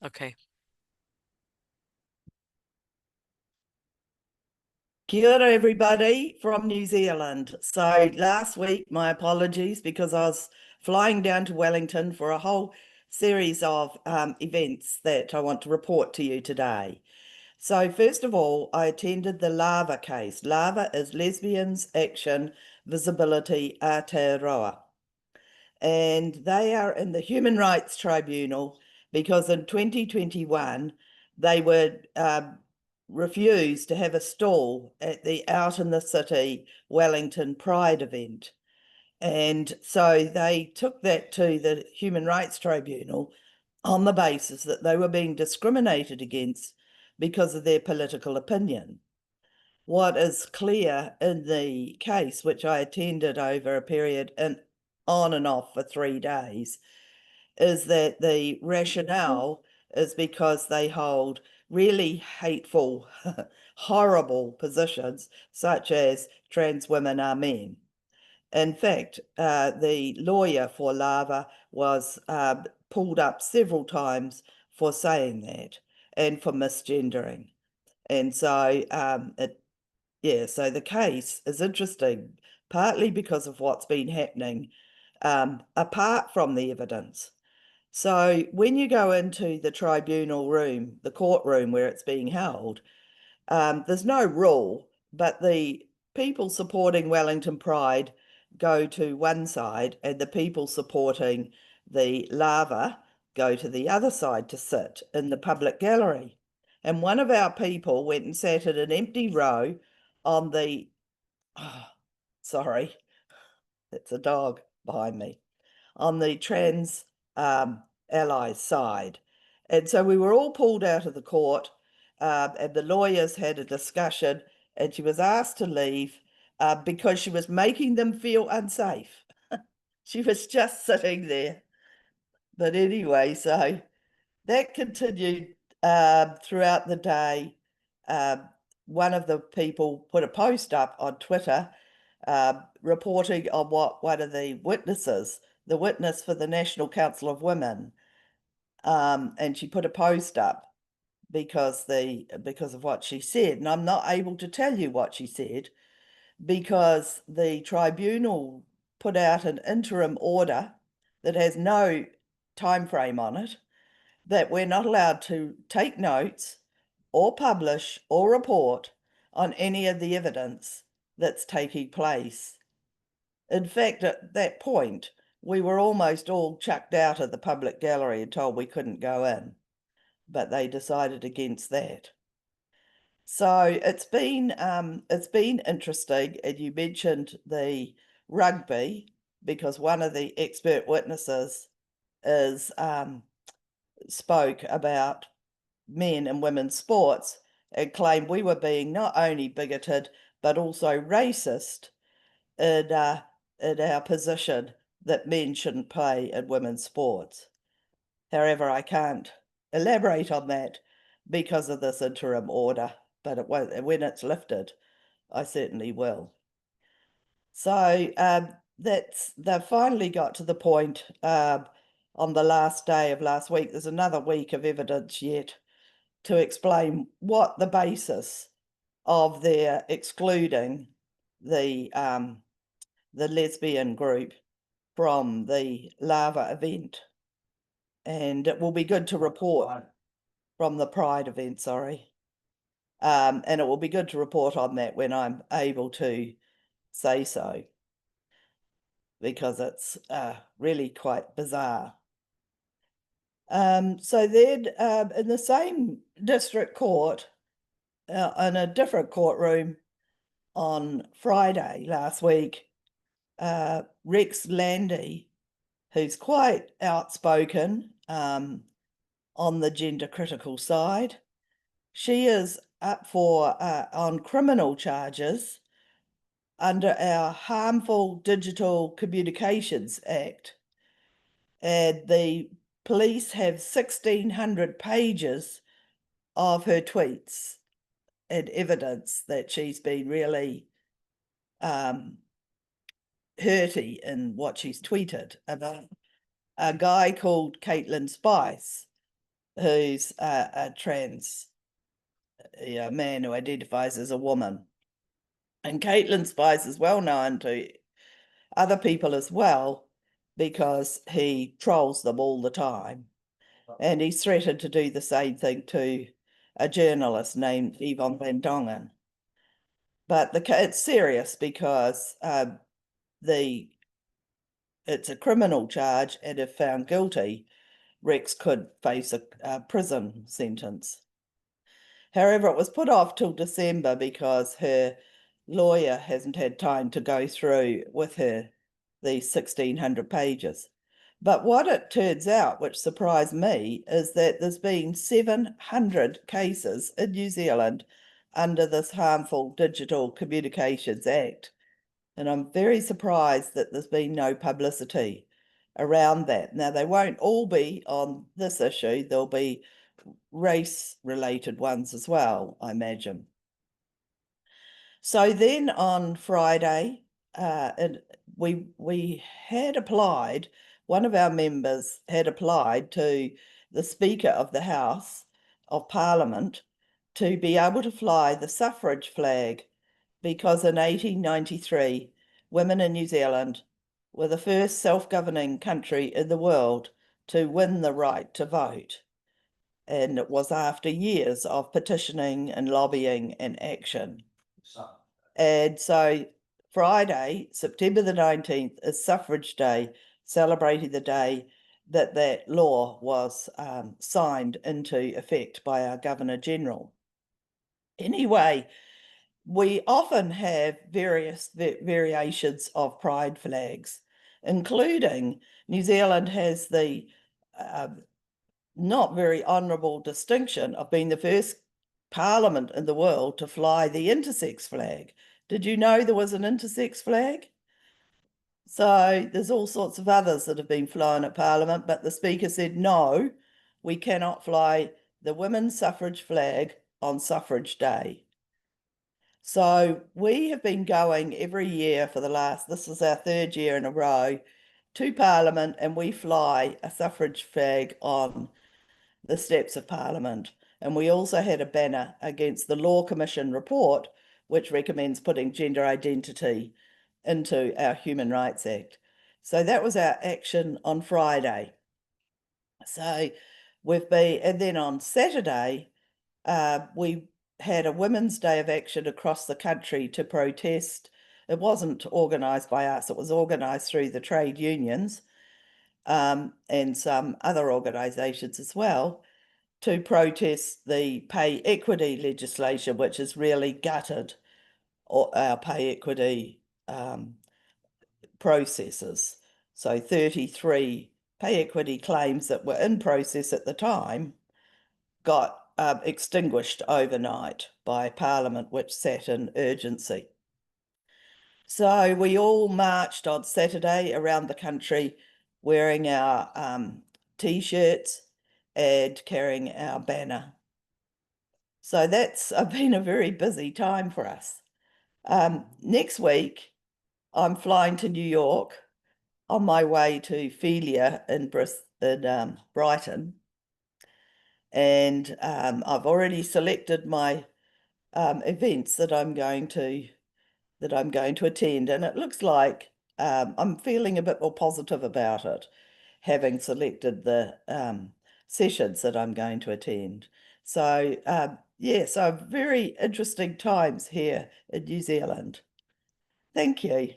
Okay. Kia ora, everybody from New Zealand. So last week, my apologies because I was flying down to Wellington for a whole series of events that I want to report to you today. So first of all, I attended the LAVA case. LAVA is Lesbians Action Visibility Aotearoa. And they are in the Human Rights Tribunal because in 2021, they were refused to have a stall at the Out in the City Wellington Pride event. And so they took that to the Human Rights Tribunal on the basis that they were being discriminated against because of their political opinion. What is clear in the case, which I attended over a period on and off for 3 days, is that the rationale is because they hold really hateful, horrible positions, such as trans women are men. In fact, the lawyer for Lava was pulled up several times for saying that and for misgendering. And so so the case is interesting, partly because of what's been happening apart from the evidence. So when you go into the tribunal room, the courtroom where it's being held, there's no rule, but the people supporting Wellington Pride go to one side and the people supporting the lava go to the other side to sit in the public gallery. And one of our people went and sat in an empty row on the, oh, sorry, it's a dog behind me, on the trans allies side. And so we were all pulled out of the court, and the lawyers had a discussion, and she was asked to leave because she was making them feel unsafe. She was just sitting there. But anyway, so that continued throughout the day. One of the people put a post up on Twitter reporting on what one of the witnesses, the witness for the National Council of Women, and she put a post up because of what she said. And I'm not able to tell you what she said because the tribunal put out an interim order that has no time frame on it, that we're not allowed to take notes or publish or report on any of the evidence that's taking place. In fact, at that point, we were almost all chucked out of the public gallery and told we couldn't go in, but they decided against that. So it's been interesting, and you mentioned the rugby because one of the expert witnesses is spoke about men and women's sports and claimed we were being not only bigoted but also racist in our position that men shouldn't play in women's sports. However, I can't elaborate on that because of this interim order, but when it's lifted, I certainly will. So they've finally got to the point on the last day of last week. There's another week of evidence yet to explain what the basis of their excluding the lesbian group from the lava event. And it will be good to report from the Pride event, sorry. And it will be good to report on that when I'm able to say so, because it's really quite bizarre. So then in the same district court, in a different courtroom on Friday last week, Rex Landy, who's quite outspoken on the gender critical side, she is up for on criminal charges under our Harmful Digital Communications Act. And the police have 1,600 pages of her tweets and evidence that she's been really hurty in what she's tweeted about a guy called Caitlin Spice, who's a trans man who identifies as a woman. And Caitlin Spice is well known to other people as well because he trolls them all the time. And he's threatened to do the same thing to a journalist named Yvonne Van Dongen. But it's serious because it's a criminal charge, and if found guilty, Rex could face a prison sentence. However, it was put off till December because her lawyer hasn't had time to go through with her the 1,600 pages. But what it turns out, which surprised me, is that there's been 700 cases in New Zealand under this harmful Digital Communications Act. And I'm very surprised that there's been no publicity around that. Now, they won't all be on this issue. There'll be race-related ones as well, I imagine. So then on Friday, we had applied, one of our members had applied to the Speaker of the House of Parliament to be able to fly the suffrage flag, because in 1893, women in New Zealand were the first self-governing country in the world to win the right to vote. And it was after years of petitioning and lobbying and action. And so Friday, September the 19th, is Suffrage Day, celebrating the day that that law was signed into effect by our Governor General. Anyway, we often have various variations of pride flags, including New Zealand has the not very honourable distinction of being the first parliament in the world to fly the intersex flag. Did you know there was an intersex flag? So there's all sorts of others that have been flown at Parliament, but the Speaker said, no, we cannot fly the women's suffrage flag on Suffrage Day. So we have been going every year for this is our 3rd year in a row, to Parliament, and we fly a suffrage flag on the steps of Parliament. And we also had a banner against the Law Commission report, which recommends putting gender identity into our Human Rights Act. So that was our action on Friday. So and then on Saturday, we had a Women's Day of Action across the country to protest. It wasn't organised by us, it was organised through the trade unions and some other organisations as well, to protest the pay equity legislation, which has really gutted our pay equity processes. So 33 pay equity claims that were in process at the time got extinguished overnight by Parliament, which sat in urgency. So we all marched on Saturday around the country wearing our T-shirts and carrying our banner. So that's been a very busy time for us. Next week, I'm flying to New York on my way to Felia in Brighton. And I've already selected my events that I'm going to attend, and it looks like I'm feeling a bit more positive about it, having selected the sessions that I'm going to attend. So yeah, so very interesting times here in New Zealand. Thank you.